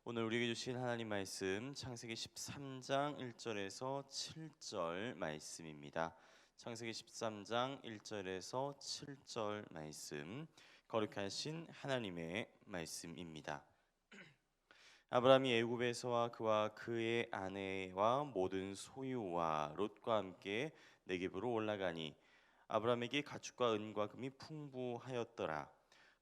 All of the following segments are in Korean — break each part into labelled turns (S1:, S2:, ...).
S1: 오늘 우리에게 주신 하나님 말씀 창세기 13장 1절에서 7절 말씀입니다. 창세기 13장 1절에서 7절 말씀, 거룩하신 하나님의 말씀입니다. 아브라함이 애굽에서와 그와 그의 아내와 모든 소유와 롯과 함께 네겝으로 올라가니 아브라함에게 가축과 은과 금이 풍부하였더라.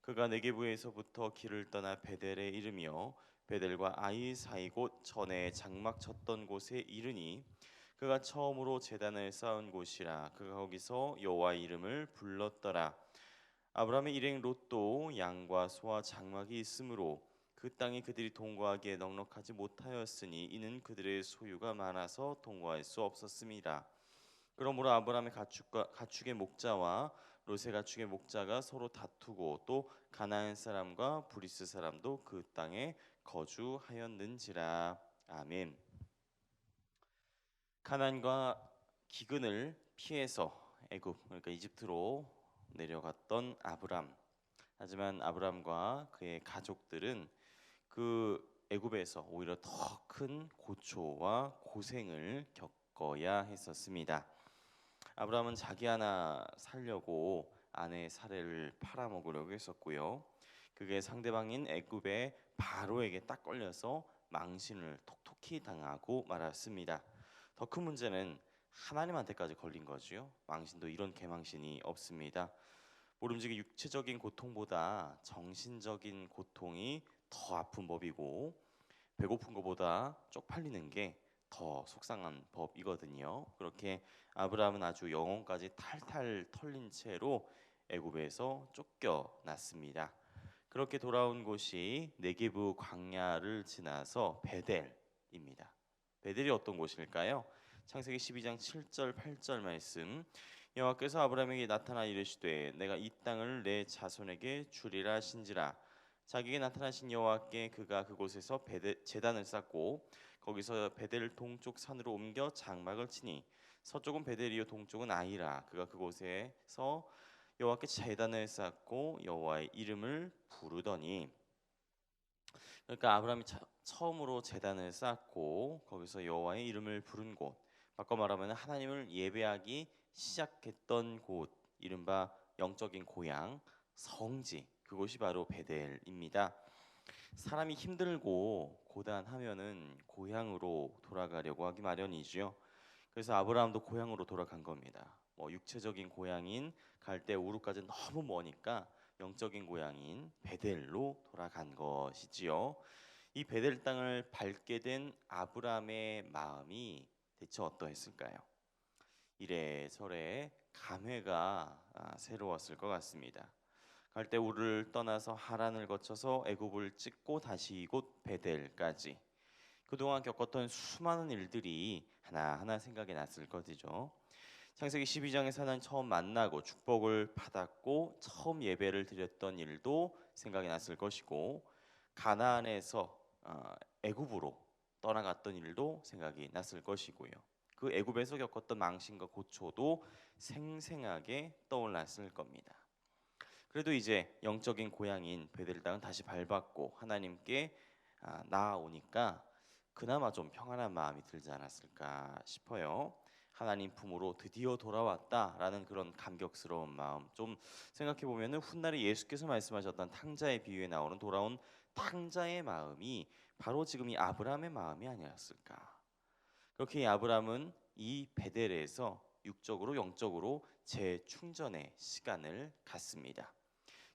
S1: 그가 네겝에서부터 길을 떠나 베델에 이르며 베델과 아이 사이 곧 전에 장막 쳤던 곳에 이르니 그가 처음으로 제단을 쌓은 곳이라. 그가 거기서 여호와의 이름을 불렀더라. 아브라함의 일행 롯도 양과 소와 장막이 있으므로 그 땅이 그들이 동거하기에 넉넉하지 못하였으니 이는 그들의 소유가 많아서 동거할 수 없었음이라. 그러므로 아브라함의 가축의 목자와 롯의 가축의 목자가 서로 다투고 또 가나안 사람과 브리스 사람도 그 땅에 거주하였는지라. 아멘. 가나안과 기근을 피해서 애굽, 그러니까 이집트로 내려갔던 아브람. 하지만 아브람과 그의 가족들은 그 애굽에서 오히려 더 큰 고초와 고생을 겪어야 했었습니다. 아브라함은 자기 하나 살려고 아내의 사례를 팔아먹으려고 했었고요. 그게 상대방인 애굽의 바로에게 딱 걸려서 망신을 톡톡히 당하고 말았습니다. 더 큰 문제는 하나님한테까지 걸린 거지요. 망신도 이런 개망신이 없습니다. 모름지기 육체적인 고통보다 정신적인 고통이 더 아픈 법이고 배고픈 것보다 쪽팔리는 게 더 속상한 법이거든요. 그렇게 아브라함은 아주 영혼까지 탈탈 털린 채로 애굽에서 쫓겨났습니다. 그렇게 돌아온 곳이 네게부 광야를 지나서 베델입니다. 베델이 어떤 곳일까요? 창세기 12장 7절 8절 말씀. 여호와께서 아브라함에게 나타나 이르시되 내가 이 땅을 내 자손에게 주리라 하신지라. 자기에게 나타나신 여호와께 그가 그곳에서 제단을 쌓고 거기서 베델 동쪽 산으로 옮겨 장막을 치니 서쪽은 베델이요 동쪽은 아이라. 그가 그곳에서 여호와께 제단을 쌓고 여호와의 이름을 부르더니, 그러니까 아브라함이 처음으로 제단을 쌓고 거기서 여호와의 이름을 부른 곳, 바꿔 말하면 하나님을 예배하기 시작했던 곳, 이른바 영적인 고향, 성지, 그곳이 바로 베델입니다. 사람이 힘들고 고단하면은 고향으로 돌아가려고 하기 마련이지요. 그래서 아브라함도 고향으로 돌아간 겁니다. 육체적인 고향인 갈대 우르까지 너무 머니까 영적인 고향인 베델로 돌아간 것이지요. 이 베델 땅을 밟게 된 아브라함의 마음이 대체 어떠했을까요? 이래저래 감회가 새로웠을 것 같습니다. 갈대 우르를 떠나서 하란을 거쳐서 애굽을 찍고 다시 이곳 베델까지, 그동안 겪었던 수많은 일들이 하나하나 생각이 났을 것이죠. 창세기 12장에서 하나님 처음 만나고 축복을 받았고 처음 예배를 드렸던 일도 생각이 났을 것이고, 가나안에서 애굽으로 떠나갔던 일도 생각이 났을 것이고요. 그 애굽에서 겪었던 망신과 고초도 생생하게 떠올랐을 겁니다. 그래도 이제 영적인 고향인 베델 땅은 다시 밟았고 하나님께 나아오니까 그나마 좀 평안한 마음이 들지 않았을까 싶어요. 하나님 품으로 드디어 돌아왔다라는 그런 감격스러운 마음, 좀 생각해 보면은 훗날에 예수께서 말씀하셨던 탕자의 비유에 나오는 돌아온 탕자의 마음이 바로 지금 이 아브라함의 마음이 아니었을까. 그렇게 이 아브라함은 이 베델에서 육적으로 영적으로 재충전의 시간을 갖습니다.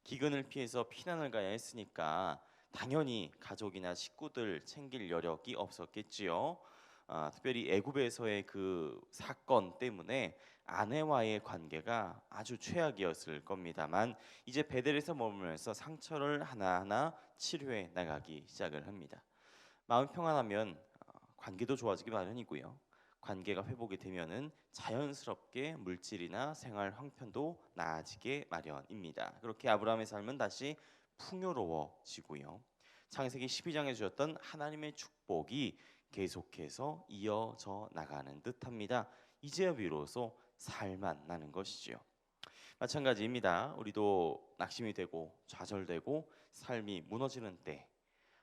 S1: 기근을 피해서 피난을 가야 했으니까 당연히 가족이나 식구들 챙길 여력이 없었겠지요. 특별히 애굽에서의 그 사건 때문에 아내와의 관계가 아주 최악이었을 겁니다만 이제 베델에서 머물면서 상처를 하나하나 치료해 나가기 시작을 합니다. 마음 평안하면 관계도 좋아지기 마련이고요. 관계가 회복이 되면은 자연스럽게 물질이나 생활 형편도 나아지게 마련입니다. 그렇게 아브라함의 삶은 다시 풍요로워지고요. 창세기 12장에 주셨던 하나님의 축복이 계속해서 이어져 나가는 듯합니다. 이제야 비로소 살만 나는 것이지요. 마찬가지입니다. 우리도 낙심이 되고 좌절되고 삶이 무너지는 때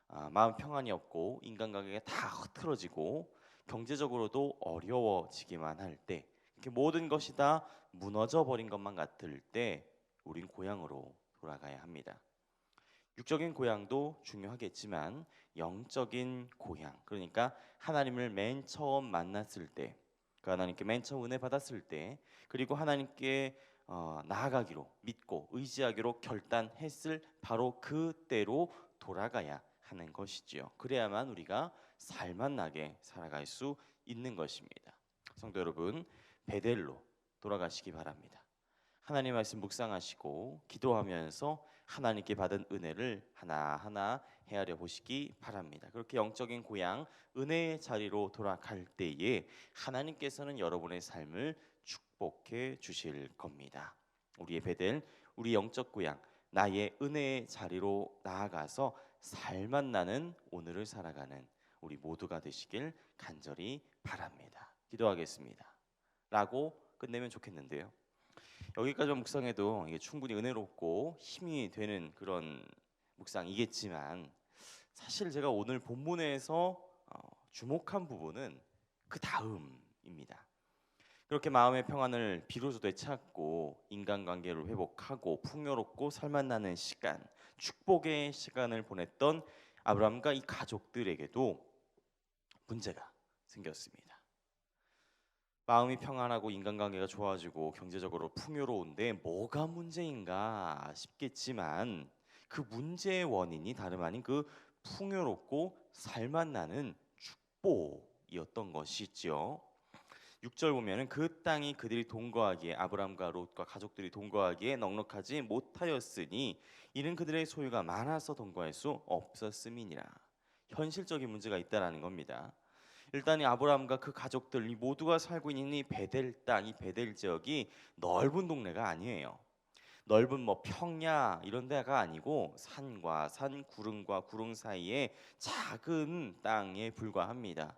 S1: 마음 평안이 없고 인간관계가 다 흐트러지고 경제적으로도 어려워지기만 할 때, 이렇게 모든 것이 다 무너져 버린 것만 같을 때 우린 고향으로 돌아가야 합니다. 육적인 고향도 중요하겠지만 영적인 고향, 그러니까 하나님을 맨 처음 만났을 때, 그 하나님께 맨 처음 은혜 받았을 때, 그리고 하나님께 나아가기로 믿고 의지하기로 결단했을 바로 그때로 돌아가야 하는 것이지요. 그래야만 우리가 살맛나게 살아갈 수 있는 것입니다. 성도 여러분, 베델로 돌아가시기 바랍니다. 하나님 말씀 묵상하시고 기도하면서 하나님께 받은 은혜를 하나하나 헤아려 보시기 바랍니다. 그렇게 영적인 고향 은혜의 자리로 돌아갈 때에 하나님께서는 여러분의 삶을 축복해 주실 겁니다. 우리의 베델, 우리 영적 고향, 나의 은혜의 자리로 나아가서 살맛나는 오늘을 살아가는 우리 모두가 되시길 간절히 바랍니다. 기도하겠습니다. 라고 끝내면 좋겠는데요. 여기까지만 묵상해도 이게 충분히 은혜롭고 힘이 되는 그런 묵상이겠지만, 사실 제가 오늘 본문에서 주목한 부분은 그 다음입니다. 그렇게 마음의 평안을 비로소 되찾고 인간관계를 회복하고 풍요롭고 살맛나는 시간, 축복의 시간을 보냈던 아브라함과 이 가족들에게도 문제가 생겼습니다. 마음이 평안하고 인간관계가 좋아지고 경제적으로 풍요로운데 뭐가 문제인가 싶겠지만, 그 문제의 원인이 다름 아닌 그 풍요롭고 살맛나는 축복이었던 것이지요. 6절 보면은 그 땅이 그들이 동거하기에, 아브람과 롯과 가족들이 동거하기에 넉넉하지 못하였으니 이는 그들의 소유가 많아서 동거할 수 없었음이니라. 현실적인 문제가 있다라는 겁니다. 일단 이 아브라함과 그 가족들 이 모두가 살고 있는 이 베델 땅, 이 베델 지역이 넓은 동네가 아니에요. 넓은 뭐 평야 이런 데가 아니고 산과 산, 구릉과 구릉 사이에 작은 땅에 불과합니다.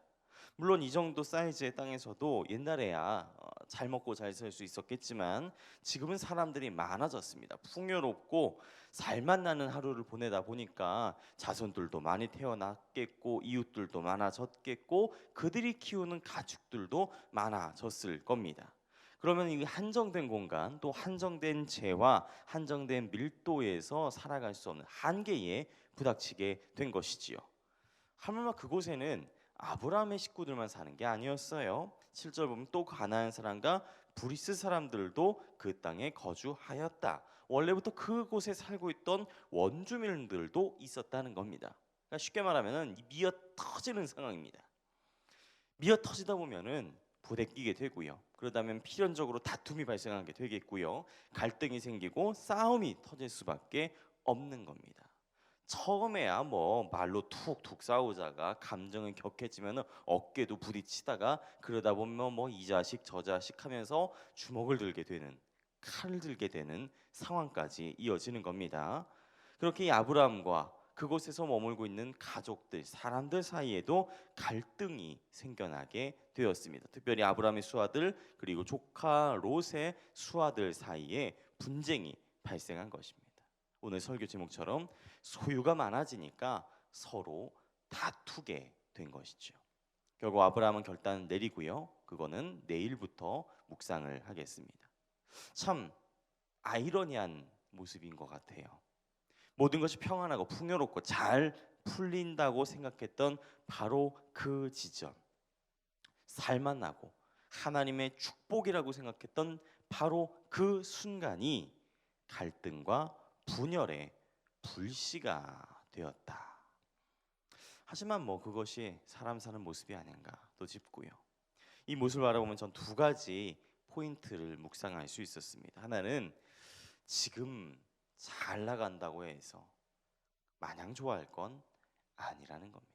S1: 물론 이 정도 사이즈의 땅에서도 옛날에야 잘 먹고 잘 살 수 있었겠지만 지금은 사람들이 많아졌습니다. 풍요롭고 살맛나는 하루를 보내다 보니까 자손들도 많이 태어났겠고 이웃들도 많아졌겠고 그들이 키우는 가축들도 많아졌을 겁니다. 그러면 이 한정된 공간, 또 한정된 재와 한정된 밀도에서 살아갈 수 없는 한계에 부닥치게 된 것이지요. 하물며 그곳에는 아브라함의 식구들만 사는 게 아니었어요. 7절 보면 또 가나안 사람과 브리스 사람들도 그 땅에 거주하였다. 원래부터 그곳에 살고 있던 원주민들도 있었다는 겁니다. 그러니까 쉽게 말하면 미어 터지는 상황입니다. 미어 터지다 보면은 부대끼게 되고요. 그러다면 필연적으로 다툼이 발생하게 되겠고요. 갈등이 생기고 싸움이 터질 수밖에 없는 겁니다. 처음에야 뭐 말로 툭툭 싸우다가 감정이 격해지면 어깨도 부딪히다가 그러다 보면 뭐 이 자식 저 자식 하면서 주먹을 들게 되는, 칼을 들게 되는 상황까지 이어지는 겁니다. 그렇게 이 아브라함과 그곳에서 머물고 있는 가족들, 사람들 사이에도 갈등이 생겨나게 되었습니다. 특별히 아브라함의 수하들 그리고 조카 롯의 수하들 사이에 분쟁이 발생한 것입니다. 오늘 설교 제목처럼 소유가 많아지니까 서로 다투게 된 것이죠. 결국 아브라함은 결단을 내리고요. 그거는 내일부터 묵상을 하겠습니다. 참 아이러니한 모습인 것 같아요. 모든 것이 평안하고 풍요롭고 잘 풀린다고 생각했던 바로 그 지점, 살만나고 하나님의 축복이라고 생각했던 바로 그 순간이 갈등과 분열의 불씨가 되었다. 하지만 뭐 그것이 사람 사는 모습이 아닌가 또 싶고요. 이 모습을 바라보면 전 두 가지 포인트를 묵상할 수 있었습니다. 하나는 지금 잘 나간다고 해서 마냥 좋아할 건 아니라는 겁니다.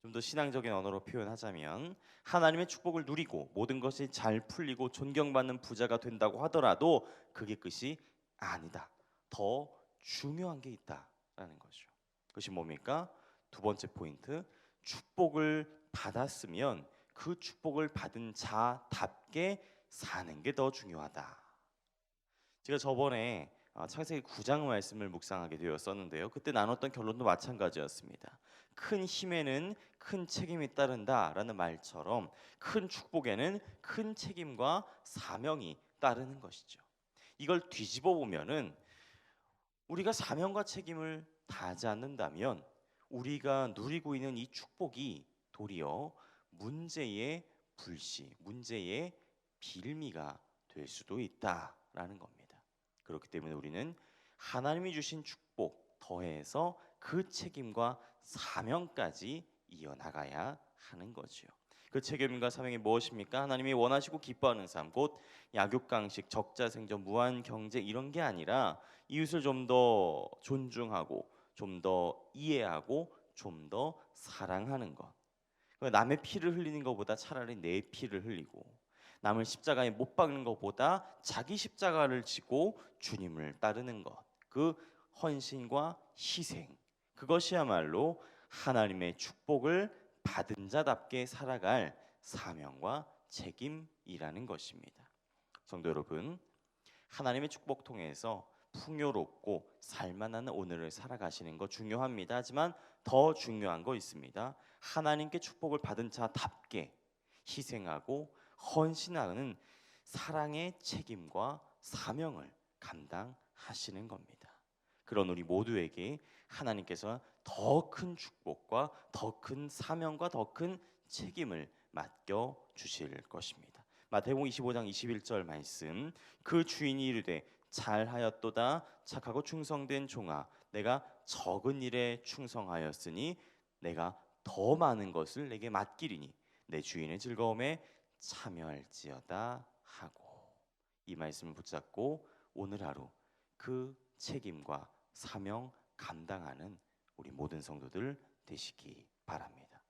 S1: 좀 더 신앙적인 언어로 표현하자면 하나님의 축복을 누리고 모든 것이 잘 풀리고 존경받는 부자가 된다고 하더라도 그게 끝이 아니다. 더 중요한 게 있다라는 거죠. 그것이 뭡니까? 두 번째 포인트, 축복을 받았으면 그 축복을 받은 자답게 사는 게 더 중요하다. 제가 저번에 창세기 9장 말씀을 묵상하게 되었었는데요. 그때 나눴던 결론도 마찬가지였습니다. 큰 힘에는 큰 책임이 따른다라는 말처럼 큰 축복에는 큰 책임과 사명이 따르는 것이죠. 이걸 뒤집어 보면은 우리가 사명과 책임을 다하지 않는다면 우리가 누리고 있는 이 축복이 도리어 문제의 불씨, 문제의 빌미가 될 수도 있다라는 겁니다. 그렇기 때문에 우리는 하나님이 주신 축복 더해서 그 책임과 사명까지 이어나가야 하는 거지요. 그 책임과 사명이 무엇입니까? 하나님이 원하시고 기뻐하는 삶, 곧 약육강식, 적자생존, 무한경제 이런 게 아니라 이웃을 좀 더 존중하고 좀 더 이해하고 좀 더 사랑하는 것. 남의 피를 흘리는 것보다 차라리 내 피를 흘리고 남을 십자가에 못 박는 것보다 자기 십자가를 지고 주님을 따르는 것. 그 헌신과 희생. 그것이야말로 하나님의 축복을 받은 자답게 살아갈 사명과 책임이라는 것입니다. 성도 여러분, 하나님의 축복 통해서 풍요롭고 살만한 오늘을 살아가시는 거 중요합니다. 하지만 더 중요한 거 있습니다. 하나님께 축복을 받은 자답게 희생하고 헌신하는 사랑의 책임과 사명을 감당하시는 겁니다. 그런 우리 모두에게 하나님께서 더 큰 축복과 더 큰 사명과 더 큰 책임을 맡겨 주실 것입니다. 마태복음 25장 21절 말씀, 그 주인이 이르되 잘하였도다 착하고 충성된 종아, 내가 적은 일에 충성하였으니 내가 더 많은 것을 내게 맡기리니 내 주인의 즐거움에 참여할지어다 하고, 이 말씀을 붙잡고 오늘 하루 그 책임과 사명 감당하는 우리 모든 성도들 되시기 바랍니다.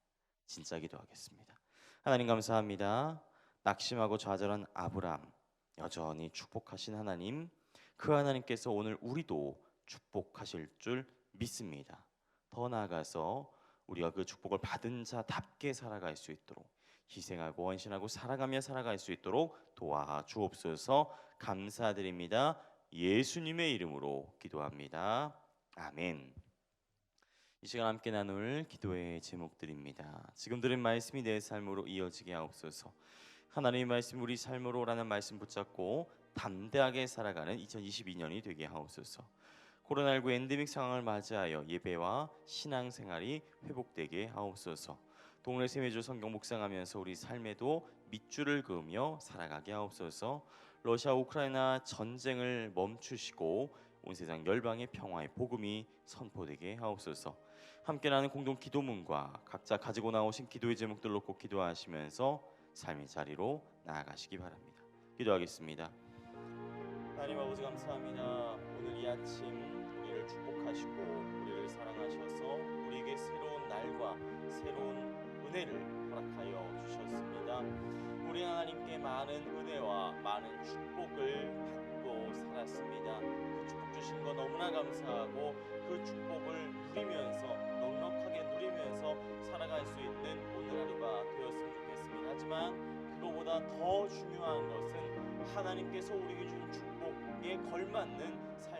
S1: 진짜 기도하겠습니다. 하나님 감사합니다. 낙심하고 좌절한 아브람 여전히 축복하신 하나님, 그 하나님께서 오늘 우리도 축복하실 줄 믿습니다. 더 나아가서 우리가 그 축복을 받은 자답게 살아갈 수 있도록 희생하고 헌신하고 살아가며 살아갈 수 있도록 도와주옵소서. 감사드립니다. 예수님의 이름으로 기도합니다. 아멘. 이 시간 함께 나눌 기도의 제목들입니다. 지금 들은 말씀이 내 삶으로 이어지게 하옵소서. 하나님의 말씀 우리 삶으로라는 말씀 붙잡고 담대하게 살아가는 2022년이 되게 하옵소서. 코로나19 엔데믹 상황을 맞이하여 예배와 신앙생활이 회복되게 하옵소서. 동네 매주 성경 묵상하면서 우리 삶에도 밑줄을 그으며 살아가게 하옵소서. 러시아 우크라이나 전쟁을 멈추시고 온 세상 열방의 평화의 복음이 선포되게 하옵소서. 함께 나는 공동 기도문과 각자 가지고 나오신 기도의 제목들 놓고 기도하시면서 삶의 자리로 나아가시기 바랍니다. 기도하겠습니다. 하나님 아버지 감사합니다. 오늘 이 아침 우리를 축복하시고 우리를 사랑하셔서 우리에게 새로운 날과 새로운 은혜를 허락하여 주셨습니다. 우리 하나님께 많은 은혜와 많은 축복을 받고 살았습니다. 그 축복 주신 거 너무나 감사하고 그 축복을 누리면서 넉넉하게 누리면서 살아갈 수 있는 오늘 하루가 되었으면 좋겠습니다. 하지만 그거보다 더 중요한 것은 하나님께서 우리에게 주는 축복에 걸맞는 삶